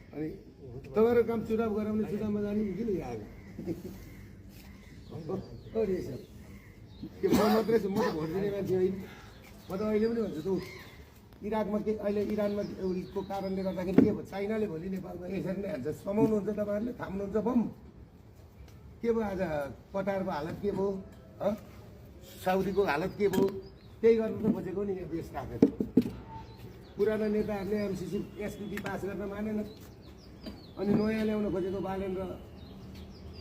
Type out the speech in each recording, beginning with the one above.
अनि तपाईँहरू काम चुनाव गऱ्यो भने चुनावमा जाने कि किन आएको त्यो म मात्रै छु, म त भोट दिने मान्छे होइन। म त अहिले पनि भन्छु त इराकमा के अहिले इरानमा को कारणले गर्दाखेरि के भयो, चाइनाले भोलि नेपालमा यसरी नै हान्छ। समाउनुहुन्छ तपाईँहरूले, थाम्नुहुन्छ बम के भयो, आज कतारको हालत के भयो, साउदीको हालत के भयो, त्यही गर्नु त खोजेको नि यहाँ देश राखेर। पुराना नेताहरूले एमसिसी एसपिपी पास गर्न मानेन, अनि नयाँ ल्याउन खोजेको बालेन र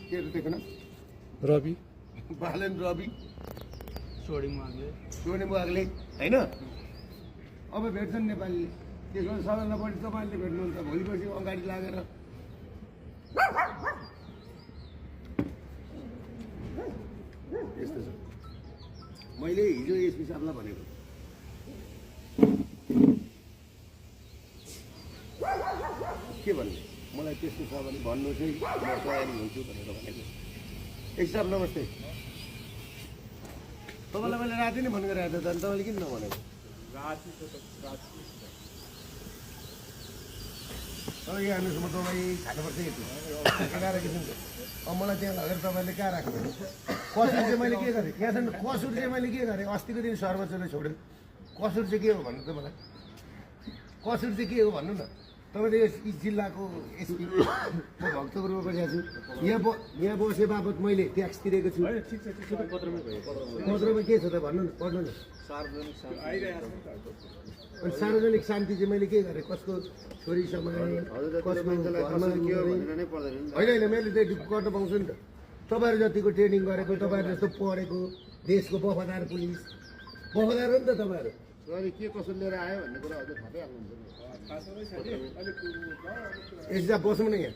के अरे देखेन रवि बालेन रवि सोर्ने बुवागले होइन। अब भेट्छन् नेपालीले, त्यसमा सबैभन्दा बढी तपाईँले भेट्नुहुन्छ भोलि पर्सि अगाडि लागेर। यस्तो छ। मैले हिजो एसपी साहबलाई भनेको के भन्ने, मलाई त्यस्तो छ भने भन्नु चाहिँ म तयारी हुन्छु भनेर भनेको। एसपी साहब नमस्ते, तपाईँलाई मैले राति नै फोन गरेको थिएँ त, अनि तपाईँले किन नभनेको? तपाईँ यहाँ हेर्नुहोस्, म तपाईँ खानुपर्छ यति 11 किसिमको। अब मलाई त्यहाँ लगेर तपाईँले कहाँ राख्नु? कसुर चाहिँ मैले के गरेँ? यहाँ चाहिँ कसुर चाहिँ मैले के गरेँ? अस्तिको दिन सर्वोच्चले छोडेँ, कसुर चाहिँ के हो भन्नु त मलाई? कसुर चाहिँ के हो भन्नु न? तपाईँले यस जिल्लाको एसपी म भक्तपुरमा बसेको छु, यहाँ बसे बापत मैले ट्याक्स तिरेको छु। पत्रमा के छ त भन्नु न, पढ्नु न। अनि सार्वजनिक शान्ति चाहिँ मैले के गरेँ? कसको छोरी समाएँ, कसको होइन, मैले त्यही गर्न पाउँछु नि त। तपाईँहरू जतिको ट्रेनिङ गरेको, तपाईँहरू जस्तो पढेको, देशको वफादार पुलिस वफादार हो नि त तपाईँहरू। के कसो लिएर आयो भन्ने कुरा अझै थाहा हाल्नुहुन्छ। यसो बसौँ न यहाँ।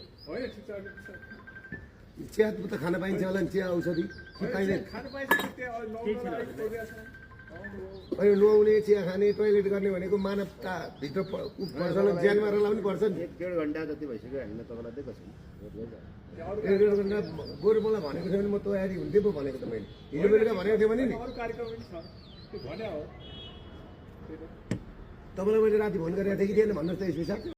चिया त खान पाइन्छ होला नि, चिया औषधि पाइँदैन? अहिले नुहाउने, चिया खाने, टोइलेट गर्ने भनेको मानवता भित्र पर्छ, ज्यान मारेर पनि पर्छ नि। 1.5 घन्टा जति भइसक्यो हामीलाई तपाईँलाई दिएको छु। 1.5 घन्टा बरु मलाई भनेको थियो भने म तयारी हुन्थेँ पो भनेको त मैले। हिजो बेलुका भनेको थिएँ भने नि तपाईँलाई मैले राति फोन गरेको थिएँ कि थिएन भन्नुहोस् त एसपी साहब।